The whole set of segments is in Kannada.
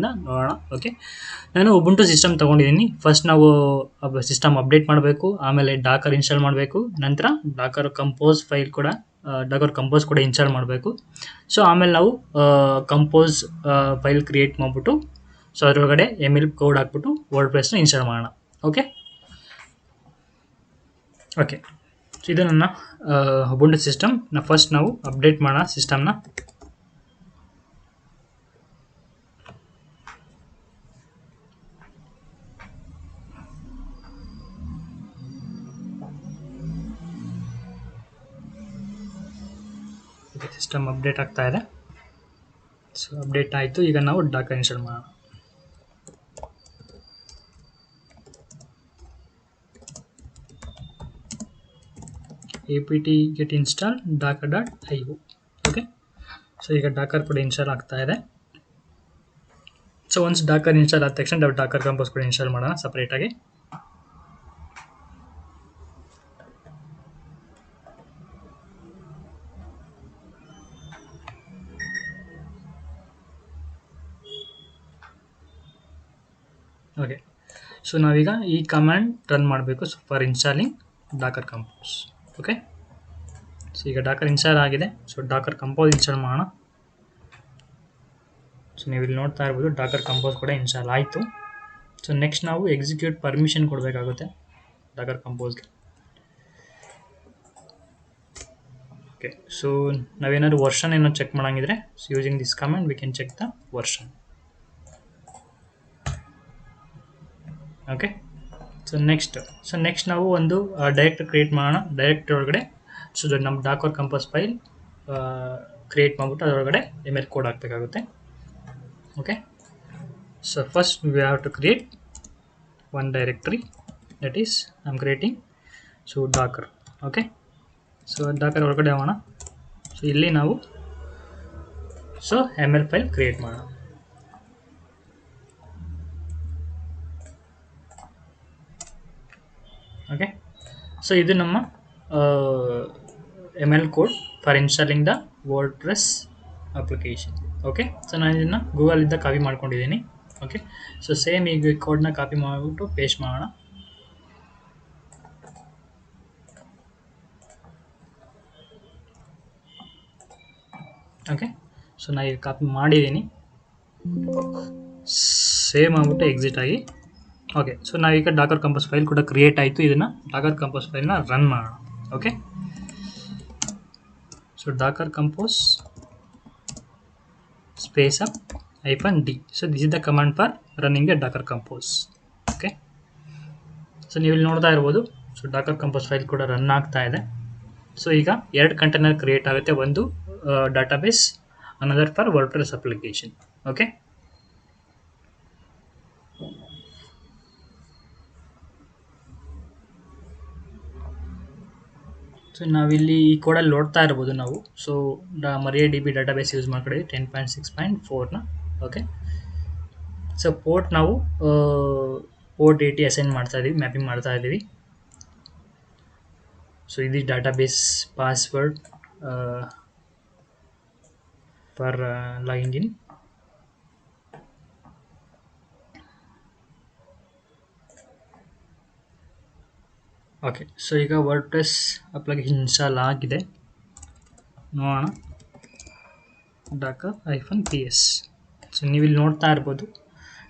ನೋಡೋಣ. ಓಕೆ, ನಾನು ಉಬುಂಟು ಸಿಸ್ಟಮ್ ತೊಗೊಂಡಿದ್ದೀನಿ. ಫಸ್ಟ್ ನಾವು ಸಿಸ್ಟಮ್ ಅಪ್ಡೇಟ್ ಮಾಡಬೇಕು, ಆಮೇಲೆ ಡಾಕರ್ ಇನ್ಸ್ಟಾಲ್ ಮಾಡಬೇಕು, ನಂತರ ಡಾಕರ್ ಕಂಪೋಸ್ ಕೂಡ ಇನ್ಸ್ಟಾಲ್ ಮಾಡಬೇಕು. ಸೊ ಆಮೇಲೆ ನಾವು ಕಂಪೋಸ್ ಫೈಲ್ ಕ್ರಿಯೇಟ್ ಮಾಡಿಬಿಟ್ಟು ಸೊ ಅದರೊಳಗಡೆ ML ಕೋಡ್ ಹಾಕ್ಬಿಟ್ಟು ವರ್ಡ್ಪ್ರೆಸ್ನ ಇನ್ಸ್ಟಾಲ್ ಮಾಡೋಣ. ಓಕೆ ಓಕೆ ಸೊ ಇದು ನನ್ನ ಉಬುಂಟು ಸಿಸ್ಟಮ್. ಫಸ್ಟ್ ನಾವು ಅಪ್ಡೇಟ್ ಮಾಡೋಣ ಸಿಸ್ಟಮ್ನ. ಸಿಸ್ಟಮ್ ಅಪ್ಡೇಟ್ ಆಗ್ತಾ ಇದೆ. ಸೊ ಅಪ್ಡೇಟ್ ಆಯಿತು. ಈಗ ನಾವು ಡಾಕರ್ ಇನ್ಸ್ಟಾಲ್ ಮಾಡೋಣ. apt get install docker.io. Okay, so ಈಗ ಡಾಕರ್ ಕೂಡ ಇನ್ಸ್ಟಾಲ್ ಆಗ್ತಾ ಇದೆ. ಸೊ ಒನ್ಸ್ ಡಾಕರ್ ಇನ್ಸ್ಟಾಲ್ ಆದ ತಕ್ಷಣ ಡಾಕರ್ ಕಂಪೋಸ್ ಕೂಡ ಇನ್ಸ್ಟಾಲ್ ಮಾಡೋಣ ಸಪ್ರೇಟಾಗಿ. ಓಕೆ, ಸೊ ನಾವೀಗ ಈ ಕಮಾಂಡ್ ರನ್ ಮಾಡಬೇಕು for installing Docker Compose. Okay, so ಈಗ ಡಾಕರ್ ಇನ್ಸ್ಟಾಲ್ ಆಗಿದೆ. ಸೊ ಡಾಕರ್ ಕಂಪೋಸ್ ಇನ್ಸ್ಟಾಲ್ ಮಾಡೋಣ. ಸೊ ನೀವು ಇಲ್ಲಿ ನೋಡ್ತಾ ಇರ್ಬೋದು ಡಾಕರ್ ಕಂಪೋಸ್ ಕೂಡ ಇನ್ಸ್ಟಾಲ್ ಆಯಿತು. ಸೊ ನೆಕ್ಸ್ಟ್ ನಾವು ಎಕ್ಸಿಕ್ಯೂಟ್ ಪರ್ಮಿಷನ್ ಕೊಡಬೇಕಾಗುತ್ತೆ ಡಾಕರ್ ಕಂಪೋಸ್ಗೆ. ಓಕೆ, ಸೊ ನಾವೇನಾದ್ರು ವರ್ಷನ್ ಏನೋ ಚೆಕ್ ಮಾಡೋಂಗಿದ್ರೆ using this command we can check the version. Okay, so next ನಾವು ಒಂದು ಡೈರೆಕ್ಟರಿ ಕ್ರಿಯೇಟ್ ಮಾಡೋಣ. ಡೈರೆಕ್ಟರಿ ಒಳಗಡೆ ಸೊ ನಮ್ಮ ಡಾಕರ್ ಕಂಪೋಸ್ ಫೈಲ್ ಕ್ರಿಯೇಟ್ ಮಾಡಿಬಿಟ್ಟು ಅದರೊಳಗಡೆ ML ಕೋಡ್ ಹಾಕಬೇಕಾಗುತ್ತೆ. Okay, so first we have to create one directory, that is I am creating so docker. Okay, so docker ಒಳಗಡೆ ಹೋಗೋಣ. ಸೊ ಇಲ್ಲಿ ನಾವು ಸೊ ML ಫೈಲ್ ಕ್ರಿಯೇಟ್ ಮಾಡೋಣ. ಓಕೆ, ಸೊ ಇದು ನಮ್ಮ ML code for installing the WordPress application. Okay, so ನಾನು ಇದನ್ನು ಗೂಗಲಿಂದ ಕಾಪಿ ಮಾಡ್ಕೊಂಡಿದ್ದೀನಿ. ಓಕೆ, ಸೊ ಸೇಮ್ ಈಗ ಕೋಡ್ನ ಕಾಪಿ ಮಾಡಿಬಿಟ್ಟು ಪೇಸ್ಟ್ ಮಾಡೋಣ. ಓಕೆ, ಸೊ ನಾನು ಈಗ ಕಾಪಿ ಮಾಡಿದ್ದೀನಿ. ಸೇಮ್ ಆಗ್ಬಿಟ್ಟು ಎಕ್ಸಿಟ್ ಆಗಿ. ಓಕೆ, ಸೊ ನಾವೀಗ ಡಾಕರ್ ಕಂಪೋಸ್ ಫೈಲ್ ಕೂಡ ಕ್ರಿಯೇಟ್ ಆಯಿತು. ಇದನ್ನು ಡಾಕರ್ ಕಂಪೋಸ್ ಫೈಲ್ನ ರನ್ ಮಾಡೋಣ. Okay, so Docker compose space up -d. So this is the command for running A Dakar Compose. Okay, so ನೀವು ಇಲ್ಲಿ ನೋಡ್ತಾ ಇರ್ಬೋದು ಸೊ ಡಾಕರ್ ಕಂಪೋಸ್ ಫೈಲ್ ಕೂಡ ರನ್ ಆಗ್ತಾ ಇದೆ. ಸೊ ಈಗ 2 ಕಂಟೈನರ್ ಕ್ರಿಯೇಟ್ ಆಗುತ್ತೆ, ಒಂದು database, another for WordPress application. Okay, so ನಾವಿಲ್ಲಿ ಈ ಕೋಡಲ್ಲಿ ನೋಡ್ತಾ ಇರ್ಬೋದು ನಾವು. ಸೊ MariaDB ಡಾಟಾಬೇಸ್ ಯೂಸ್ ಮಾಡ್ಕೊಂಡಿದ್ದೀವಿ 10.6.4ನ. ಓಕೆ, ಸೊ ಪೋರ್ಟ್ ನಾವು ಪೋರ್ಟ್ 80 ಅಸೈನ್ ಮಾಡ್ತಾ ಇದ್ದೀವಿ, ಮ್ಯಾಪಿಂಗ್ ಮಾಡ್ತಾ ಇದ್ದೀವಿ. ಸೊ ಇದು database password for logging in. Okay, so ಈಗ ವರ್ಡ್ಪ್ರೆಸ್ ಅಪ್ಲಿಕೇಶನ್ ಇನ್ಸ್ಟಾಲ್ ಆಗಿದೆ. ನೋಡೋಣ ಡಾಕರ್ -ps. ಸೊ ನೀವು ಇಲ್ಲಿ ನೋಡ್ತಾ ಇರ್ಬೋದು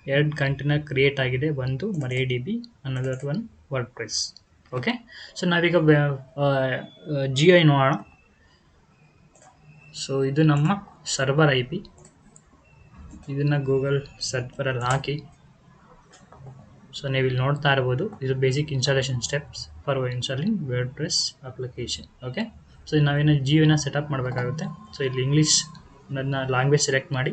2 ಕಂಟೈನರ್ ಕ್ರಿಯೇಟ್ ಆಗಿದೆ, ಒಂದು MariaDB, another one WordPress. Okay, so ನಾವೀಗ GUI ನೋಡೋಣ. ಸೊ ಇದು ನಮ್ಮ ಸರ್ವರ್ IP. ಇದನ್ನು ಗೂಗಲ್ ಸರ್ವರಲ್ಲಿ ಹಾಕಿ. ಸೊ ನೀವು ಇಲ್ಲಿ ನೋಡ್ತಾ ಇರ್ಬೋದು ಇದು basic installation steps for installing WordPress application. Okay, so ನಾವೇನು GUIನ ಸೆಟಪ್ ಮಾಡಬೇಕಾಗುತ್ತೆ. ಸೊ ಇಲ್ಲಿ ಇಂಗ್ಲೀಷ್ ನನ್ನ ಲ್ಯಾಂಗ್ವೇಜ್ ಸೆಲೆಕ್ಟ್ ಮಾಡಿ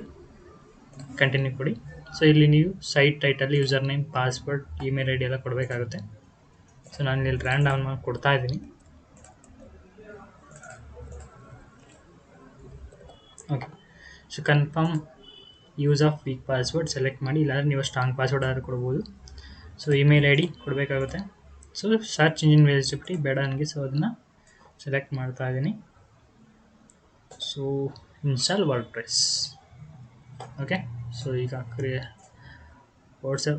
ಕಂಟಿನ್ಯೂ ಕೊಡಿ. ಸೊ ಇಲ್ಲಿ ನೀವು site title, user name, password, email ID ಎಲ್ಲ ಕೊಡಬೇಕಾಗುತ್ತೆ. ಸೊ ನಾನು ಇಲ್ಲಿ ರ್ಯಾಂಡಮ್ ಆಗಿ ಕೊಡ್ತಾ ಇದ್ದೀನಿ. Okay, so confirm use of weak password select ಮಾಡಿ, ಇಲ್ಲಾಂದರೆ ನೀವು ಸ್ಟ್ರಾಂಗ್ ಪಾಸ್ವರ್ಡ್ ಆದರೂ ಕೊಡ್ಬೋದು. ಸೊ ಇಮೇಲ್ ID ಕೊಡಬೇಕಾಗುತ್ತೆ. ಸೊ ಸರ್ಚ್ ಇಂಜಿನ್ ವಿಸಿಬಿಲಿಟಿ ಬೇಡ ನನಗೆ, ಸೊ ಅದನ್ನು ಸೆಲೆಕ್ಟ್ ಮಾಡ್ತಾ ಇದ್ದೀನಿ. So install WordPress. Okay, so ಈಗ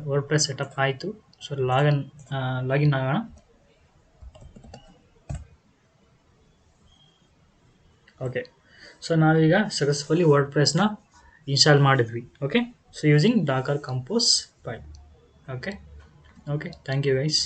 ವರ್ಡ್ ಪ್ರೆಸ್ ಸೆಟಪ್ ಆಯಿತು. ಸೊ ಲಾಗಿನ್ ಆಗೋಣ. ಓಕೆ, ಸೊ ನಾವೀಗ ಸಕ್ಸಸ್ಫುಲಿ ವರ್ಡ್ ಪ್ರೆಸ್ನ ಇನ್ಸ್ಟಾಲ್ ಮಾಡಿದ್ವಿ. Okay, so using docker compose file. Okay, thank you guys.